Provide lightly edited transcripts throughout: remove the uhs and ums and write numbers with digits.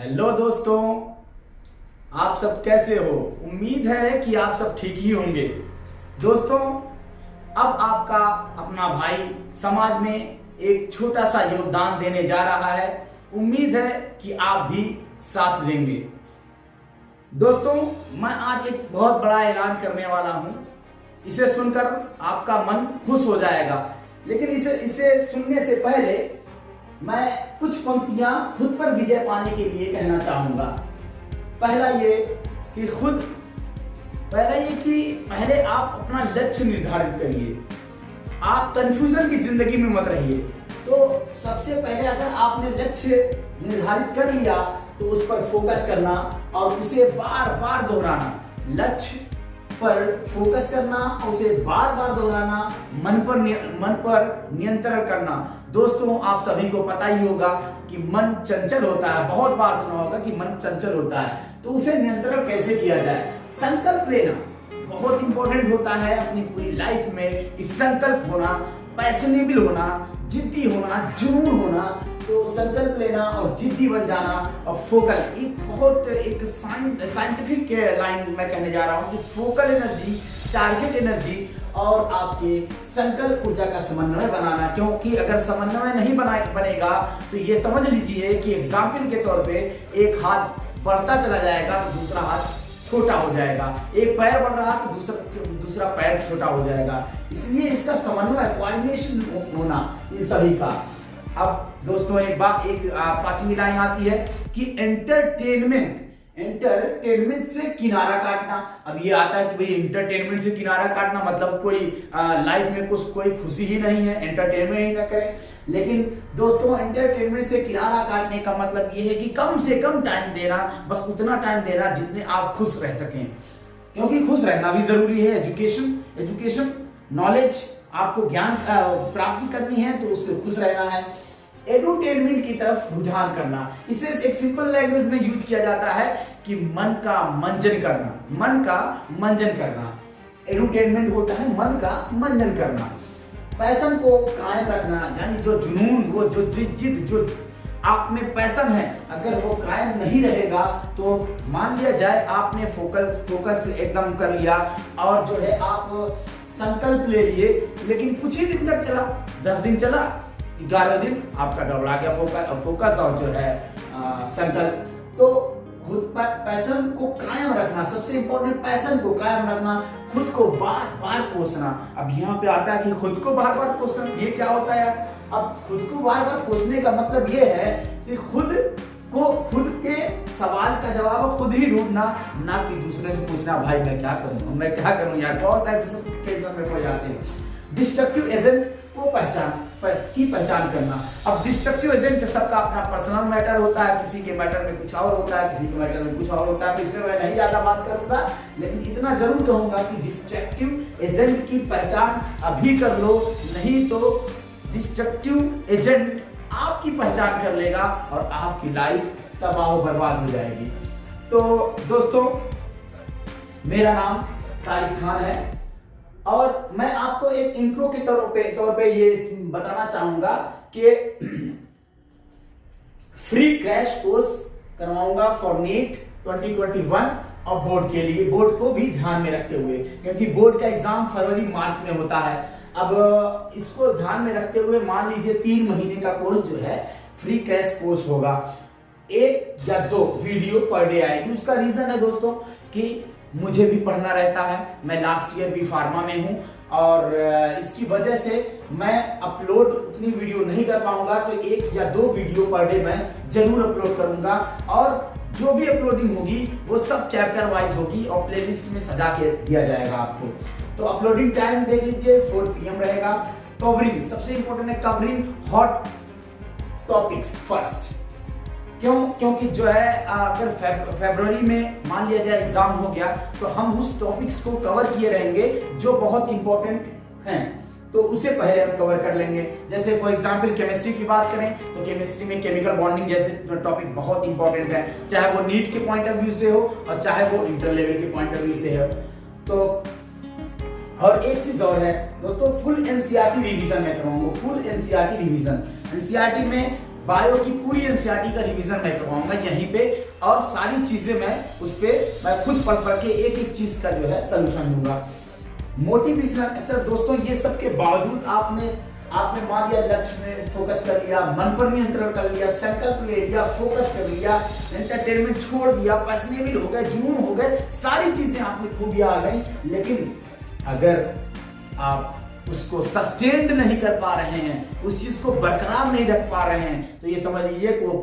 Hello दोस्तों, आप सब कैसे हो। उम्मीद है कि आप सब ठीक ही होंगे। दोस्तों, अब आपका अपना भाई समाज में एक छोटा सा योगदान देने जा रहा है। उम्मीद है कि आप भी साथ देंगे। दोस्तों, मैं आज एक बहुत बड़ा ऐलान करने वाला हूं। इसे सुनकर आपका मन खुश हो जाएगा, लेकिन इसे सुनने से पहले मैं कुछ पंक्तियां खुद पर विजय पाने के लिए कहना चाहूंगा। पहला ये कि पहले आप अपना लक्ष्य निर्धारित करिए। आप कंफ्यूजन की जिंदगी में मत रहिए। तो सबसे पहले अगर आपने लक्ष्य निर्धारित कर लिया तो उस पर फोकस करना और उसे बार बार दोहराना। लक्ष्य पर फोकस करना, उसे बार बार दोहराना, मन पर नियंत्रण करना। दोस्तों, आप सभी को पता ही होगा कि मन चंचल होता है। बहुत बार सुना होगा कि मन चंचल होता है, तो उसे नियंत्रण कैसे किया जाए। संकल्प लेना बहुत इंपॉर्टेंट होता है अपनी पूरी लाइफ में। कि संकल्प होना, पैशनेबल होना, जिद्दी होना, जुनून होना। तो संकल्प लेना और जिद्दी बन जाना और फोकल एक साइंटिफिक लाइन मैं कहने जा रहा हूं कि फोकल एनर्जी, टारगेट एनर्जी और आपके संकल्प ऊर्जा का समन्वय बनाना। क्योंकि अगर समन्वय नहीं बनेगा तो ये समझ लीजिए कि एग्जाम्पल के तौर पे एक हाथ बढ़ता चला जाएगा तो दूसरा हाथ छोटा हो जाएगा। एक पैर बढ़ रहा तो दूसरा पैर छोटा हो जाएगा। इसलिए इसका समन्वय, कोऑर्डिनेशन होना इन सभी का। अब दोस्तों, एक पांचवी लाइन आती है कि एंटरटेनमेंट से किनारा काटना। अब ये आता है कि भाई एंटरटेनमेंट से किनारा काटना मतलब कोई लाइफ में कोई खुशी ही नहीं है, एंटरटेनमेंट ही ना करें। लेकिन दोस्तों, एंटरटेनमेंट से किनारा काटने का मतलब ये है कि कम से कम टाइम देना, बस उतना टाइम देना जितने आप खुश रह सकें। क्योंकि खुश रहना भी जरूरी है। एजुकेशन नॉलेज, आपको ज्ञान प्राप्ति करनी है तो उससे खुश रहना है। एडुटेनमेंट की तरफ रुझान करना, इसे एक सिंपल लैंग्वेज में यूज किया जाता है कि मन का मंजन करना। एडुटेनमेंट होता है मन का मंजन करना। पैशन को कायम रखना, यानी जो जुनून, वो जो जिद जो आप में पैशन है, अगर वो कायम नहीं रहेगा तो मान लिया जाए आपने फोकस एकदम कर लिया और जो है आप संकल्प ले लिए, लेकिन कुछ ही दिन तक चला, 10 दिन चला, 11 दिन आपका गड़बड़ा गया फोकस और जो है संकल्प। तो खुद पर पैशन को कायम रखना, सबसे इंपॉर्टेंट पैशन को कायम रखना, खुद को बार बार कोसना। अब यहाँ पे आता है कि खुद को बार बार कोसना, ये क्या होता है। अब खुद को बार बार कोसने का मतलब ये है कि खुद के सवाल का जवाब खुद ही ढूंढना, ना कि दूसरे से पूछना भाई मैं क्या करूं यार। बहुत ऐसे टेंशन में पड़ जाते हैं। डिस्ट्रक्टिव एजेंट की पहचान करना। अब डिस्ट्रक्टिव एजेंट सबका अपना पर्सनल मैटर होता है, किसी के मैटर में कुछ और होता है, किसी के मैटर में कुछ और होता है। इसमें मैं नहीं ज्यादा बात करूंगा, लेकिन इतना जरूर कहूंगा कि डिस्ट्रक्टिव एजेंट की पहचान अभी कर लो, नहीं तो डिस्ट्रक्टिव एजेंट आपकी पहचान कर लेगा और आपकी लाइफ तबाह बर्बाद हो जाएगी। तो दोस्तों, मेरा नाम तारिक खान है और मैं आपको एक इंट्रो के तौर पे ये बताना चाहूंगा कि फ्री क्रैश कोर्स करवाऊंगा फॉर नीट 2021 और बोर्ड के लिए, बोर्ड को भी ध्यान में रखते हुए, क्योंकि बोर्ड का एग्जाम फरवरी मार्च में होता है। अब इसको ध्यान में रखते हुए मान लीजिए 3 महीने का कोर्स जो है फ्री क्रैश कोर्स होगा। 1 या 2 वीडियो पर डे आएगी। उसका रीजन है दोस्तों कि मुझे भी पढ़ना रहता है। मैं लास्ट ईयर भी फार्मा में हूं और इसकी वजह से मैं अपलोड उतनी वीडियो नहीं कर पाऊंगा। तो 1 या 2 वीडियो पर डे मैं जरूर अपलोड करूंगा और जो भी अपलोडिंग होगी वो सब चैप्टर वाइज होगी और प्लेलिस्ट में सजा के दिया जाएगा आपको। तो अपलोडिंग टाइम देख लीजिए, 4 PM रहेगा। कवरिंग सबसे इंपॉर्टेंट है, कवरिंग हॉट टॉपिक्स फर्स्ट। क्योंकि जो है अगर फरवरी में मान लिया जाए एग्जाम हो गया तो हम उस टॉपिक्स को कवर किए रहेंगे जो बहुत इंपॉर्टेंट हैं, तो उसे पहले हम कवर कर लेंगे। जैसे फॉर एग्जांपल केमिस्ट्री की बात करें तो केमिस्ट्री में केमिकल बॉन्डिंग जैसे टॉपिक बहुत इंपॉर्टेंट है, चाहे वो नीट के पॉइंट ऑफ व्यू से हो और चाहे वो इंटर लेवल के पॉइंट ऑफ व्यू से हो। तो और एक चीज और है दोस्तों, फुल एनसीईआरटी रिवीजन मैं कराऊंगा। फुल एनसीईआरटी रिवीजन, एनसीईआरटी में बायो की पूरी एनसीईआरटी का रिवीजन मैं करवाऊंगा यहीं पे, और सारी चीजें मैं उस पे मैं खुद पढ़ पढ़ के एक एक चीज का जो है सोल्यूशन दूंगा। मोटिवेशनल। अच्छा दोस्तों, ये सब के बावजूद आपने मान लिया लक्ष्य में फोकस कर लिया, मन पर नियंत्रण कर लिया, संकल्प ले लिया, फोकस कर लिया, एंटरटेनमेंट छोड़ दिया, पैशनेबल हो गए, जुनून हो गए, सारी चीजें आप में खूबियां आ गई, लेकिन अगर आप उसको सस्टेन्ड नहीं कर पा रहे हैं, उस चीज को बरकरार नहीं रख पा रहे हैं, तो ये समझ लीजिए कि वो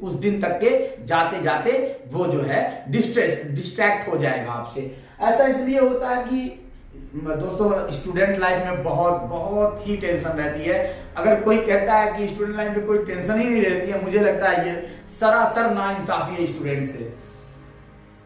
कुछ दिन तक के जाते जाते वो जो है डिस्ट्रैक्ट हो जाएगा आपसे। ऐसा इसलिए होता है कि दोस्तों स्टूडेंट लाइफ में बहुत ही टेंशन रहती है। अगर कोई कहता है कि स्टूडेंट लाइफ में कोई टेंशन ही नहीं रहती है, मुझे लगता है ये सरासर नाइंसाफी है स्टूडेंट से।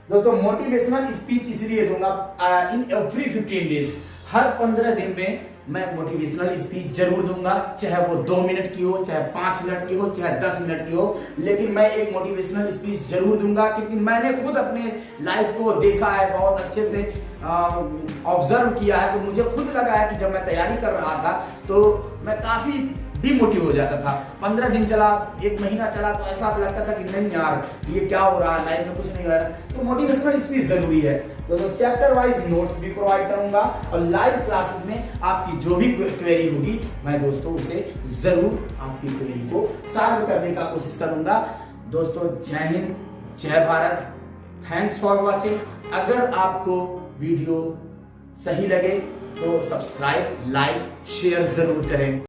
दोस्तों मोटिवेशनल स्पीच इसलिए दूंगा इन एवरी 15 डेज, हर 15 दिन में मैं मोटिवेशनल स्पीच जरूर दूंगा, चाहे वो 2 मिनट की हो, चाहे 5 मिनट की हो, चाहे 10 मिनट की हो, लेकिन मैं एक मोटिवेशनल स्पीच जरूर दूंगा, क्योंकि मैंने खुद अपने लाइफ को देखा है, बहुत अच्छे से ऑब्जर्व किया है। तो मुझे खुद लगा है कि जब मैं तैयारी कर रहा था तो मैं काफी डिमोटिव हो जाता था। 15 दिन चला, 1 महीना चला, तो ऐसा लगता था कि नहीं यार ये क्या हो रहा है, लाइफ में कुछ नहीं हो रहा है। तो मोटिवेशनल स्पीच जरूरी है। तो चैप्टर वाइज नोट्स भी प्रोवाइड करूंगा, और लाइव क्लासेस में आपकी जो भी क्वेरी होगी मैं दोस्तों उसे जरूर आपकी क्वेरी को सॉल्व करने का कोशिश करूंगा। दोस्तों जय हिंद, जय भारत, थैंक्स फॉर वॉचिंग। अगर आपको वीडियो सही लगे तो सब्सक्राइब, लाइक, शेयर जरूर करें।